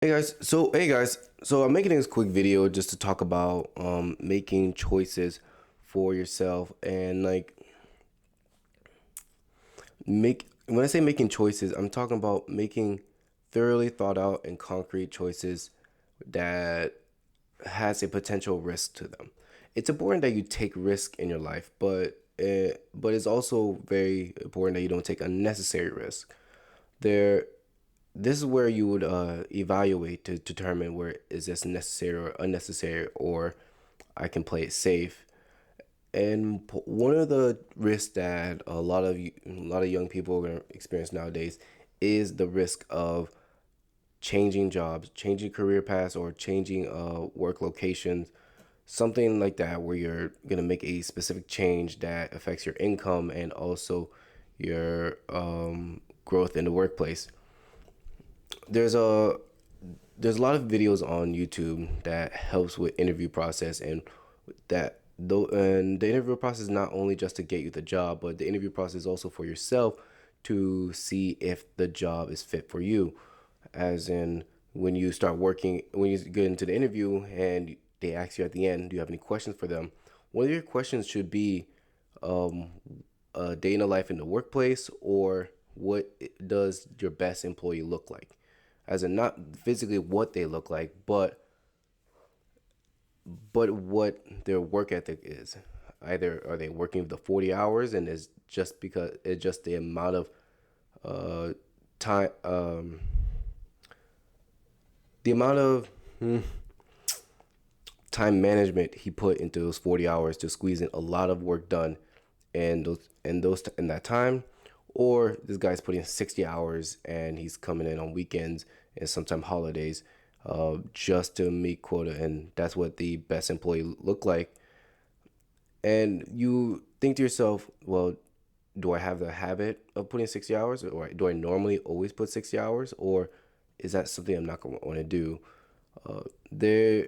Hey guys, so I'm making this quick video just to talk about making choices for yourself and like make when I say making choices, I'm talking about making thoroughly thought out and concrete choices that has a potential risk to them. It's important that you take risk in your life, but it's also very important that you don't take unnecessary risk. There This is where you would evaluate to determine where is this necessary or unnecessary, or I can play it safe. And one of the risks that a lot of young people are going to experience nowadays is the risk of changing jobs, changing career paths, or changing work locations, something like that, where you're going to make a specific change that affects your income and also your growth in the workplace. There's a there's a lot of videos on YouTube that helps with interview process, and that though and the interview process is not only just to get you the job, but the interview process is also for yourself to see if the job is fit for you. As in, when you get into the interview and they ask you at the end, do you have any questions for them? One of your questions should be a day in the life in the workplace, or what does your best employee look like? As in, not physically what they look like, but what their work ethic is. Either are they working the 40 hours and is just because it's just the amount of uh time the amount of time management he put into those 40 hours to squeeze in a lot of work done in that time, or this guy's putting 60 hours and he's coming in on weekends and sometimes holidays just to meet quota, and that's what the best employee look like. And you think to yourself, well, do I have the habit of putting 60 hours, or do I normally always put 60 hours, or is that something I'm not going to want to do? There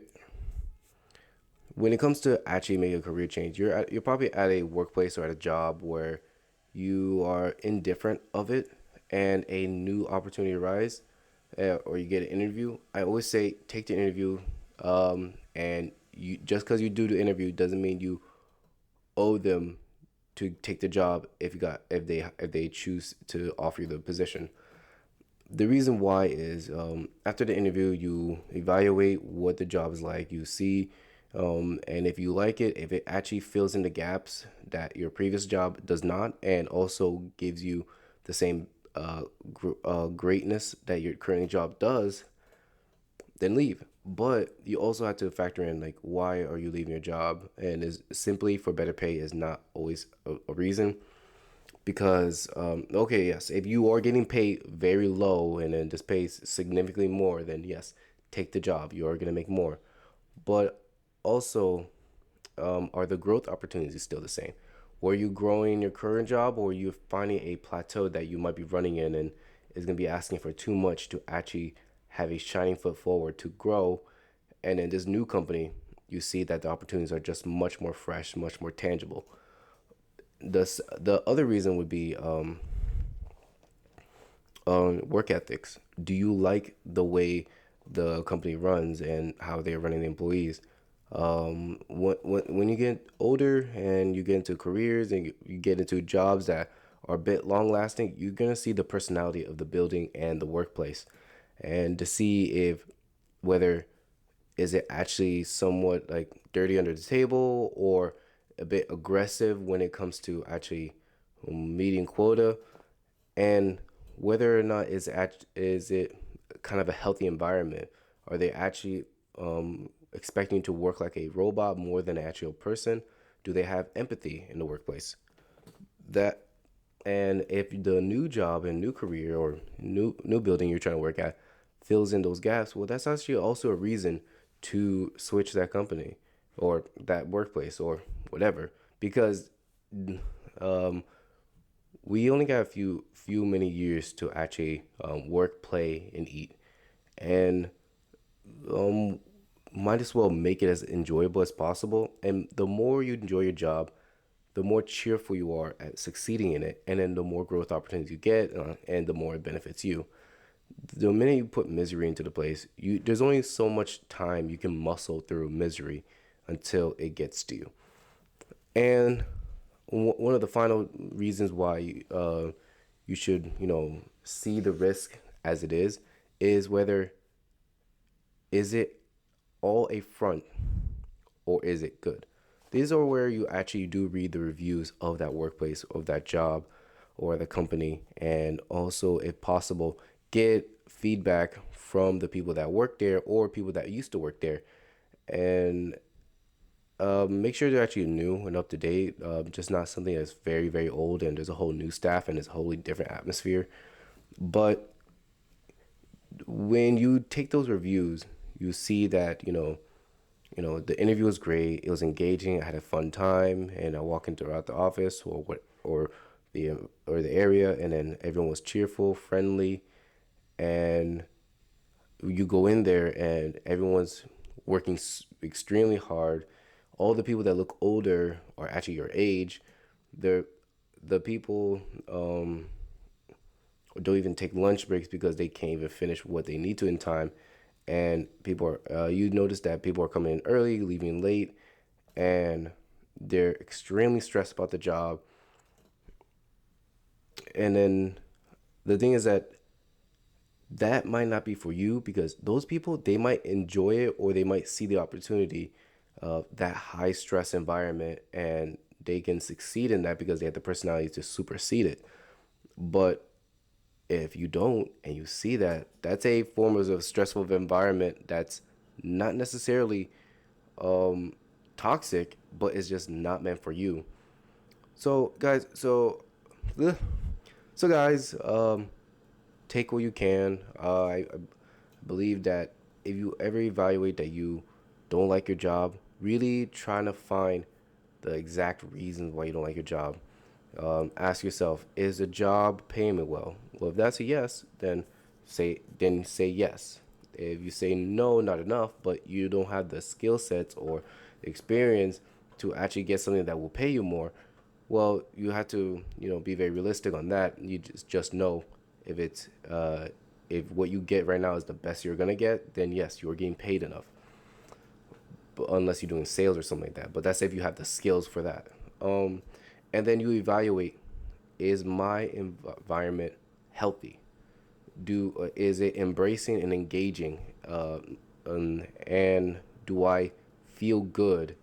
When it comes to actually making a career change, you're probably at a workplace or at a job where you are indifferent of it, and a new opportunity arises, or you get an interview. I always say take the interview, and you just because you do the interview doesn't mean you owe them to take the job if they choose to offer you the position. The reason why is, after the interview, you evaluate what the job is like. You see, and if you like it, if it actually fills in the gaps that your previous job does not, and also gives you the same greatness that your current job does, then leave. But you also have to factor in, like, why are you leaving your job? And is simply for better pay is not always a reason. Because okay, yes, if you are getting paid very low and then this pays significantly more, then yes, take the job, you are going to make more. But also, are the growth opportunities still the same? Were you growing in your current job, or are you finding a plateau that you might be running in and is going to be asking for too much to actually have a shining foot forward to grow? And in this new company, you see that the opportunities are just much more fresh, much more tangible. The other reason would be work ethics. Do you like the way the company runs and how they're running the employees? When you get older and you get into careers and you get into jobs that are a bit long lasting, you're gonna see the personality of the building and the workplace, and to see if whether is it actually somewhat like dirty under the table, or a bit aggressive when it comes to actually meeting quota, and whether or not is it kind of a healthy environment. Are they actually expecting to work like a robot more than an actual person? Do they have empathy in the workplace? That And if the new job and new career or new building you're trying to work at fills in those gaps, well, that's actually also a reason to switch that company or that workplace or whatever. Because um, we only got a few many years to actually work, play, and eat, and um, might as well make it as enjoyable as possible. And the more you enjoy your job, the more cheerful you are at succeeding in it, and then the more growth opportunities you get, and the more it benefits you. The minute you put misery into the place, there's only so much time you can muscle through misery until it gets to you. And one of the final reasons why you should, see the risk as it is whether is it all a front or is it good? These are where you actually do read the reviews of that workplace, of that job, or the company, and also, if possible, get feedback from the people that work there or people that used to work there, and make sure they're actually new and up to date, just not something that's very, very old and there's a whole new staff and it's a wholly different atmosphere. But when you take those reviews, you see that the interview was great. It was engaging. I had a fun time, and I walk in throughout the office the or the area, and then everyone was cheerful, friendly, and you go in there and everyone's working extremely hard. All the people that look older are actually your age. They're the people don't even take lunch breaks because they can't even finish what they need to in time. And people are you notice that people are coming in early, leaving late, and they're extremely stressed about the job. And then the thing is that might not be for you because those people, they might enjoy it or they might see the opportunity of that high stress environment, and they can succeed in that because they have the personality to supersede it. But if you don't and you see that, that's a form of a stressful environment that's not necessarily toxic, but it's just not meant for you. So guys, ugh. so guys, take what you can. I believe that if you ever evaluate that you don't like your job, really trying to find the exact reasons why you don't like your job. Ask yourself, is the job paying me well? Well, if that's a yes, then say yes. If you say no, not enough, but you don't have the skill sets or experience to actually get something that will pay you more, well, you have to, be very realistic on that. You just know if it's if what you get right now is the best you're gonna get, then yes, you're getting paid enough. But unless you're doing sales or something like that. But that's if you have the skills for that. Um, and then you evaluate: is my environment healthy? Is it embracing and engaging? And do I feel good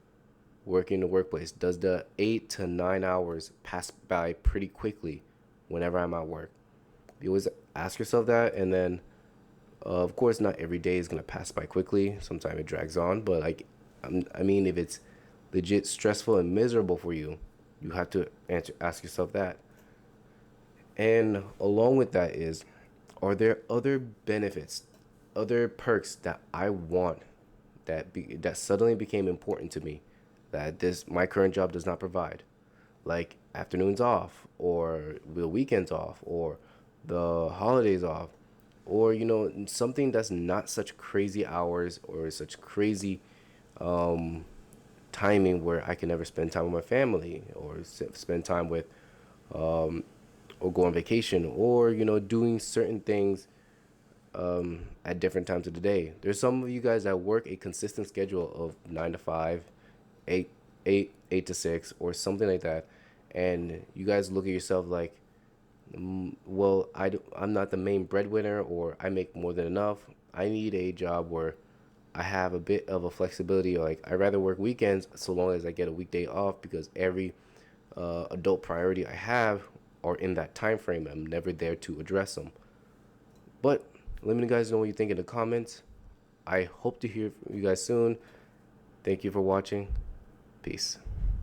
working in the workplace? Does the 8 to 9 hours pass by pretty quickly whenever I'm at work? You always ask yourself that, and then of course, not every day is gonna pass by quickly. Sometimes it drags on, but I mean, if it's legit stressful and miserable for you, you have to ask yourself that. And along with that is, are there other benefits, other perks that I want that suddenly became important to me that this my current job does not provide, like afternoons off or the weekends off or the holidays off, or something that's not such crazy hours or such crazy timing where I can never spend time with my family or spend time with or go on vacation or doing certain things at different times of the day. There's some of you guys that work a consistent schedule of 9 to 5, 8, 8 to 6, or something like that, and you guys look at yourself like, well, I'm not the main breadwinner, or I make more than enough. I need a job where I have a bit of a flexibility. Like I rather work weekends so long as I get a weekday off because every adult priority I have are in that time frame. I'm never there to address them. But let me guys know what you think in the comments. I hope to hear from you guys soon. Thank you for watching. Peace.